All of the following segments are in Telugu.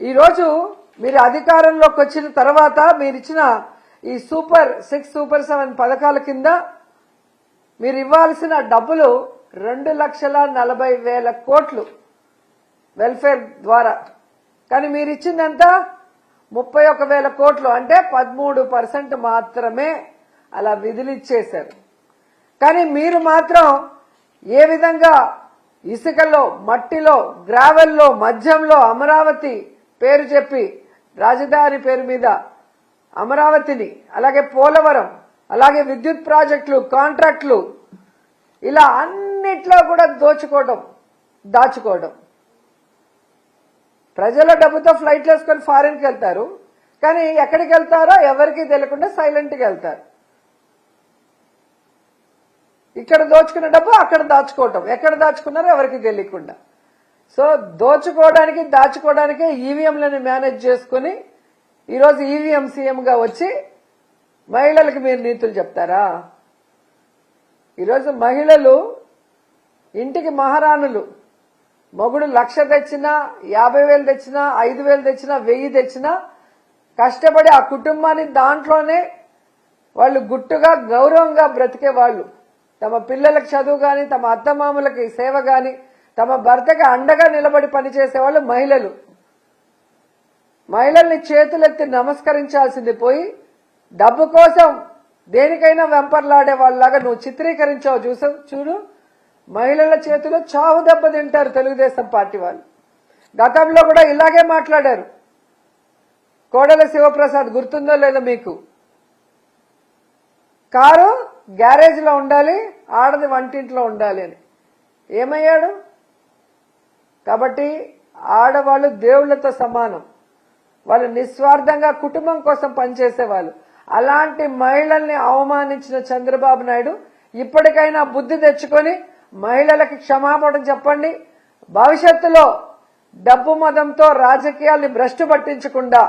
ఈరోజు మీరు అధికారంలోకి వచ్చిన తర్వాత మీరు ఇచ్చిన ఈ సూపర్ 6 సూపర్ 7 పథకాల కింద మీరు ఇవ్వాల్సిన డబ్బులు 2,40,000 కోట్లు వెల్ఫేర్ ద్వారా. కానీ మీరు ఇచ్చిందంతా 31,000 కోట్లు, అంటే 13% మాత్రమే అలా విధులిచ్చేశారు. కానీ మీరు మాత్రం ఏ విధంగా ఇసుకలో, మట్టిలో, గ్రావెల్లో, మద్యంలో అమరావతి పేరు చెప్పి రాజధాని పేరు మీద అమరావతిని, అలాగే పోలవరం, అలాగే విద్యుత్ ప్రాజెక్టులు, కాంట్రాక్టులు, ఇలా అన్నిట్లో కూడా దాచుకోవడం. ప్రజల డబ్బుతో ఫ్లైట్లు వేసుకొని ఫారిన్కి వెళ్తారు, కానీ ఎక్కడికి వెళ్తారో ఎవరికి తెలియకుండా సైలెంట్గా వెళ్తారు. ఇక్కడ దోచుకున్న డబ్బు అక్కడ దాచుకోవటం, ఎక్కడ దాచుకున్నారో ఎవరికి తెలియకుండా. సో దోచుకోవడానికి, దాచుకోవడానికే ఈవీఎంలను మేనేజ్ చేసుకుని ఈరోజు ఈవీఎం సీఎంగా వచ్చి మహిళలకు మీరు నీతులు చెప్తారా? ఈరోజు మహిళలు ఇంటికి మహారాణులు. మొగుడు 1,00,000 తెచ్చినా, 50,000 తెచ్చినా, 5,000 తెచ్చినా, 1,000 తెచ్చినా కష్టపడి ఆ కుటుంబాన్ని దాంట్లోనే వాళ్ళు గుట్టుగా గౌరవంగా బ్రతికే వాళ్ళు. తమ పిల్లలకు చదువు గాని, తమ అత్తమామలకి సేవ గాని, తమ భర్తకి అండగా నిలబడి పనిచేసేవాళ్ళు మహిళలు. మహిళల్ని చేతులెత్తి నమస్కరించాల్సింది పోయి డబ్బు కోసం దేనికైనా వెంపర్లాడే వాళ్ళలాగా నువ్వు చిత్రీకరించావు. చూడు, మహిళల చేతిలో చావు దెబ్బ తింటారు తెలుగుదేశం పార్టీ వాళ్ళు. గతంలో కూడా ఇలాగే మాట్లాడారు. కోడెల శివప్రసాద్ గుర్తుందో లేదో మీకు? కారు గ్యారేజ్లో ఉండాలి, ఆడది వంటింట్లో ఉండాలి అని. ఏమయ్యాడు? కాబట్టి ఆడవాళ్ళు దేవుళ్లతో సమానం. వాళ్ళు నిస్వార్థంగా కుటుంబం కోసం పనిచేసేవాళ్ళు. అలాంటి మహిళల్ని అవమానించిన చంద్రబాబు నాయుడు ఇప్పటికైనా బుద్ధి తెచ్చుకొని మహిళలకి క్షమాపణ చెప్పండి. భవిష్యత్తులో డబ్బు మదంతో రాజకీయాల్ని భ్రష్టు పట్టించకుండా,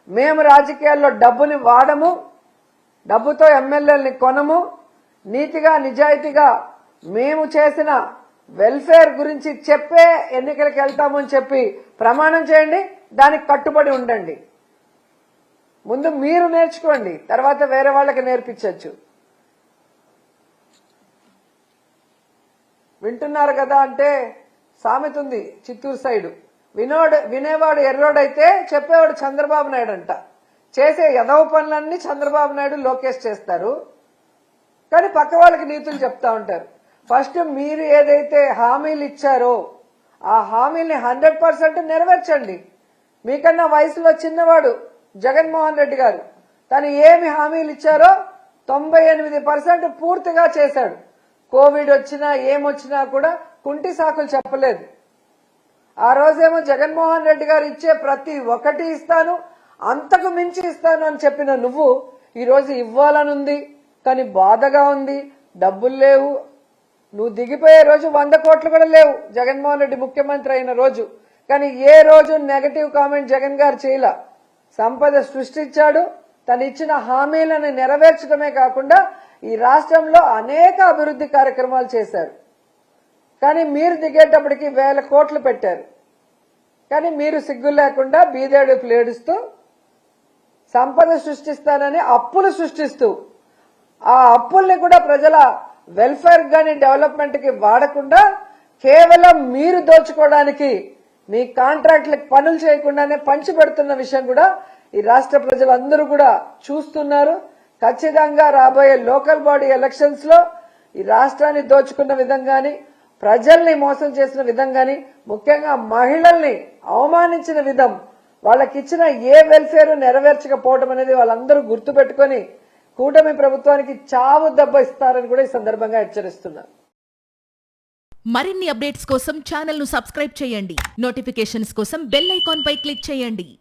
మేము రాజకీయాల్లో డబ్బుని వాడము, డబ్బుతో ఎమ్మెల్యేలని కొనము, నీతిగా నిజాయితీగా మేము చేసిన వెల్ఫేర్ గురించి చెప్పే ఎన్నికలకు వెళ్తామని చెప్పి ప్రమాణం చేయండి. దానికి కట్టుబడి ఉండండి. ముందు మీరు నేర్చుకోండి, తర్వాత వేరే వాళ్ళకి నేర్పించవచ్చు. వింటున్నారు కదా అంటే సామెత ఉంది చిత్తూరు సైడు, వినేవాడు ఎర్రోడైతే చెప్పేవాడు చంద్రబాబు నాయుడు అంట. చేసే ఎదవ పనులన్నీ చంద్రబాబు నాయుడు, లోకేష్ చేస్తారు, కానీ పక్క వాళ్ళకి నీతులు చెప్తా ఉంటారు. ఫస్ట్ మీరు ఏదైతే హామీలు ఇచ్చారో ఆ హామీల్ని 100% నెరవేర్చండి. మీకన్నా వయసులో చిన్నవాడు జగన్మోహన్ రెడ్డి గారు. తను ఏమి హామీలు ఇచ్చారో 98% పూర్తిగా చేశాడు. కోవిడ్ వచ్చినా ఏమొచ్చినా కూడా కుంటి సాకులు చెప్పలేదు. ఆ రోజేమో జగన్మోహన్ రెడ్డి గారు ఇచ్చే ప్రతి ఒక్కటి ఇస్తాను, అంతకు మించి ఇస్తాను అని చెప్పిన నువ్వు ఈరోజు ఇవ్వాలనుంది, కానీ బాధగా ఉంది, డబ్బులు లేవు. నువ్వు దిగిపోయే రోజు 100 కోట్లు కూడా లేవు జగన్మోహన్ రెడ్డి ముఖ్యమంత్రి అయిన రోజు. కానీ ఏ రోజు నెగటివ్ కామెంట్ జగన్ గారు చేయలా. సంపద సృష్టించాడు, తను ఇచ్చిన హామీలను నెరవేర్చడమే కాకుండా ఈ రాష్ట్రంలో అనేక అభివృద్ధి కార్యక్రమాలు చేశారు. కానీ మీరు దిగేటప్పటికి 1,000 కోట్లు పెట్టారు. కానీ మీరు సిగ్గు లేకుండా బీదేడుపులు ఏడుస్తూ సంపద సృష్టిస్తానని అప్పులు సృష్టిస్తూ, ఆ అప్పుల్ని కూడా ప్రజల వెల్ఫేర్ గాని డెవలప్మెంట్ కి వాడకుండా కేవలం మీరు దోచుకోవడానికి మీ కాంట్రాక్టులకు పనులు చేయకుండానే పంచిపెడుతున్న విషయం కూడా ఈ రాష్ట్ర ప్రజలందరూ కూడా చూస్తున్నారు. ఖచ్చితంగా రాబోయే లోకల్ బాడీ ఎలక్షన్స్ లో ఈ రాష్ట్రాన్ని దోచుకున్న విధంగాని, ప్రజల్ని మోసం చేసిన విధంగాని, ముఖ్యంగా మహిళల్ని అవమానించిన విధం, వాళ్ళకిచ్చిన ఏ వెల్ఫేర్ నెరవేర్చకపోవడం అనేది వాళ్ళందరూ గుర్తుపెట్టుకుని కూటమి ప్రభుత్వానికి చావు దెబ్బ ఇస్తారని కూడా ఈ సందర్భంగా హెచ్చరిస్తున్నారు. మరిన్ని అప్డేట్స్ కోసం ఛానల్ ను సబ్స్క్రైబ్ చేయండి. నోటిఫికేషన్స్ కోసం బెల్ ఐకాన్ పై క్లిక్ చేయండి.